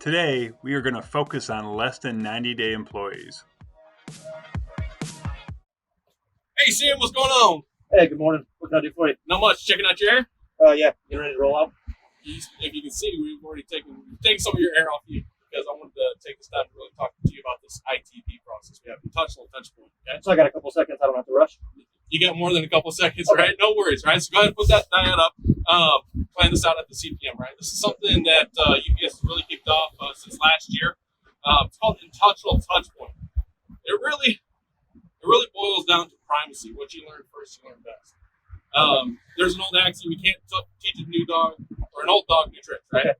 Today, we are going to focus on less than 90-day employees. Hey Sam, what's going on? Hey, good morning. What can I do for you? Not much. Checking out your air. Yeah, you ready to roll out? If you can see, we've already taken some of your air off you because I wanted to take this time to really talk to you about this ITP process. We have touchable touch point. Okay? So I got a couple seconds. I don't have to rush. You got more than a couple seconds, Okay. right? No worries, right? So go ahead and put that diet up. Plan this out at the CPM, right? This is something that UPS has really kicked off since last year. It's called Intouchable Touch Point. It really boils down to primacy. What you learn first, you learn best. There's an old axiom: you can't teach a new dog or an old dog new tricks, right? Okay.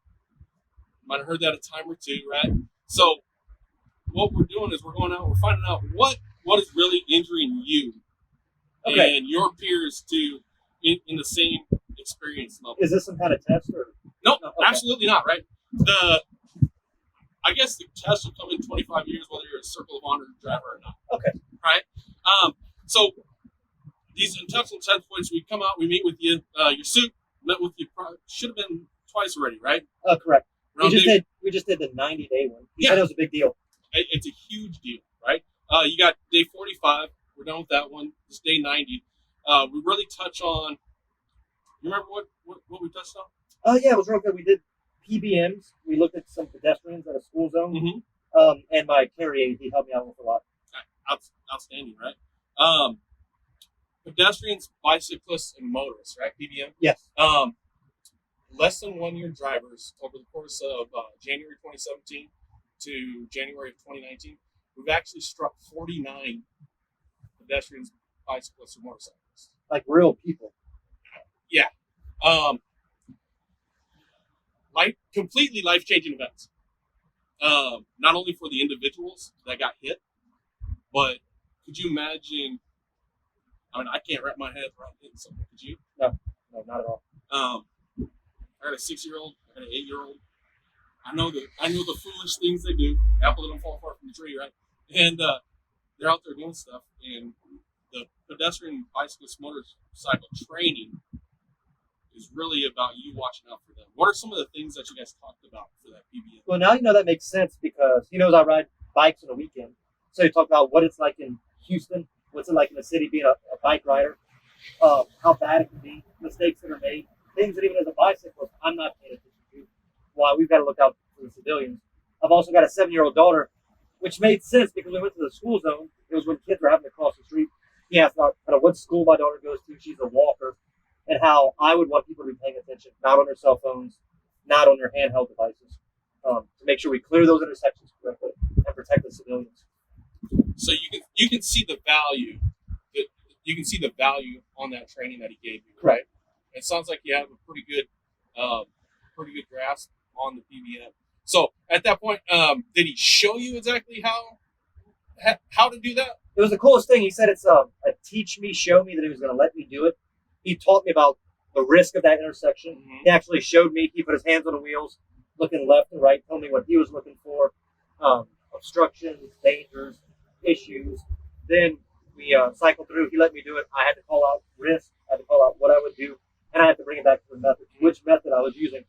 Might have heard that a time or two, right? So what we're doing is we're going out, we're finding out what is really injuring you Okay. and your peers to in the same experience level. Is this some kind of test or? Nope, No, okay. absolutely not, right? I guess the test will come in 25 years whether you're a Circle of Honor driver or not. Okay. Right? So these Intouchable touch points, we come out, we meet with you. Your suit met with you. Should have been twice already, right? Correct. Around We just did the 90-day one. You Yeah. said it was a big deal. It's a huge deal, right? You got day 45. We're done with that one. It's day 90. We really touch on. You remember what we touched on? Yeah, it was real good. We did PBMs. We looked at some pedestrians at a school zone. Mm-hmm. And my carrier, he helped me out with a lot. Outstanding, right? Pedestrians, bicyclists, and motorists, right? PBM. Yes. Less than 1 year drivers over the course of January 2017 to January of 2019, we've actually struck 49 pedestrians, bicyclists, and motorcyclists. Like real people. Yeah. Completely life-changing events. Not only for the individuals that got hit, but could you imagine? I mean, I can't wrap my head around hitting someone. Could you? No, not at all. I got a 6-year-old. I got an 8-year-old. I know the foolish things they do. Apple that don't fall far from the tree, right? And they're out there doing stuff. And the pedestrian, bicyclist, motorcycle training is really about you watching out for them. What are some of the things that you guys talked about for that PBM? Well, now you know that makes sense because he knows I ride bikes on the weekend. So you talk about what it's like in Houston, what's it like in the city being a bike rider, how bad it can be, mistakes that are made, things that even as a bicyclist I'm not paying attention to. Why we've got to look out for the civilians. I've also got a 7-year-old daughter, which made sense because we went to the school zone. It was when kids were having to cross the street. He asked about kind of what school my daughter goes to. She's a walker, and how I would want people to be paying attention, not on their cell phones, not on their handheld devices, to make sure we clear those intersections correctly and protect the civilians. So you can see the value. You can see the value on that training that he gave you. Right? It sounds like you have a pretty good grasp on the PBM. So at that point, did he show you exactly how to do that? It was the coolest thing. He said it's a teach me, show me, that he was going to let me do it. He taught me about the risk of that intersection. Mm-hmm. He actually showed me. He put his hands on the wheels, looking left and right, told me what he was looking for, obstructions, dangers, issues. Then we cycled through. He let me do it. I had to call out risk. I had to call out what I would do, and I had to bring it back to the method, which method I was using,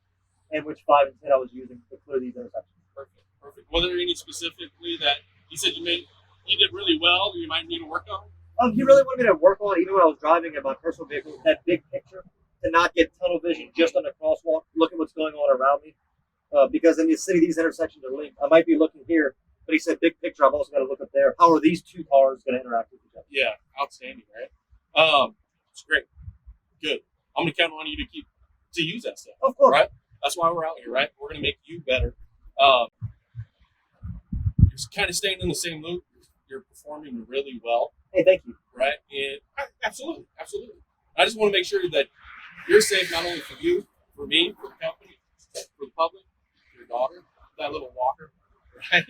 and which 5 and 10 I was using to clear these intersections. Perfect. Were there any specifically that you said you did really well, or you might need to work on? He really wanted me to work on, even when I was driving in my personal vehicle, that big picture, to not get tunnel vision just on the crosswalk, look at what's going on around me. Because in the city, these intersections are linked. I might be looking here, but he said, big picture, I've also got to look up there. How are these two cars going to interact with each other? Yeah, outstanding, right? It's great. Good. I'm going to count on you to use that stuff. Of course. Right? That's why we're out here, right? We're going to make you better. You're kind of staying in the same loop. You're performing really well. Hey, thank you. Right? And absolutely. I just want to make sure that you're safe, not only for you, for me, for the company, for the public, for your daughter, that little walker, right?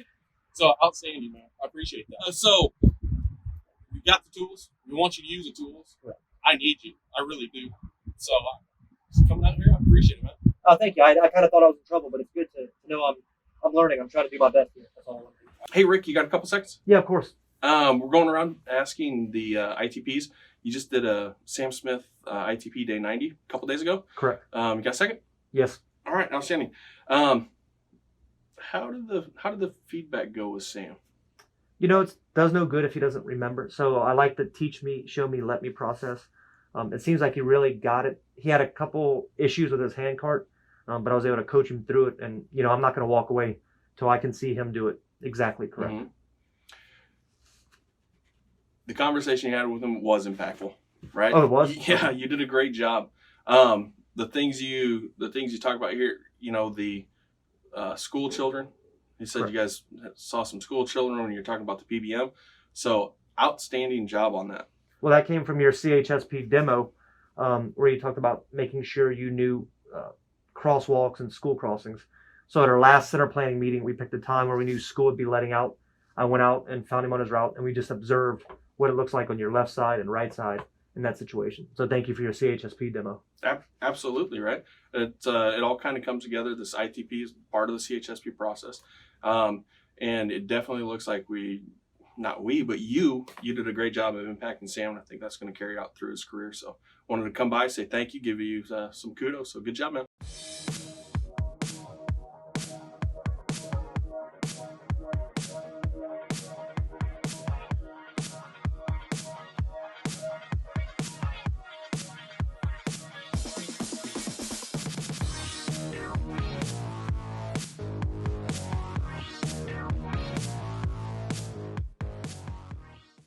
So outstanding, man. I appreciate that. So we got the tools. We want you to use the tools. Right. I need you. I really do. So just coming out here, I appreciate it, man. Thank you. I kind of thought I was in trouble, but it's good to know I'm learning. I'm trying to do my best here. That's all I want to do. Hey, Rick, you got a couple seconds? Yeah, of course. We're going around asking the ITPs. You just did a Sam Smith ITP Day 90 a couple days ago. Correct. You got a second? Yes. All right, outstanding. how did the feedback go with Sam? It does no good if he doesn't remember. So I like the teach me, show me, let me process. It seems like he really got it. He had a couple issues with his hand cart, but I was able to coach him through it. And, I'm not going to walk away till I can see him do it exactly correct. Mm-hmm. The conversation you had with him was impactful, right? Oh, it was? Yeah, you did a great job. The things you talk about here, the school children. You said Correct. You guys saw some school children when you're talking about the PBM. So outstanding job on that. Well, that came from your CHSP demo, where you talked about making sure you knew crosswalks and school crossings. So at our last center planning meeting, we picked a time where we knew school would be letting out. I went out and found him on his route, and we just observed what it looks like on your left side and right side in that situation. So thank you for your CHSP demo. Absolutely, right? It all kind of comes together. This ITP is part of the CHSP process. And it definitely looks like but you did a great job of impacting Sam. And I think that's going to carry out through his career. So wanted to come by, say thank you, give you some kudos. So good job, man.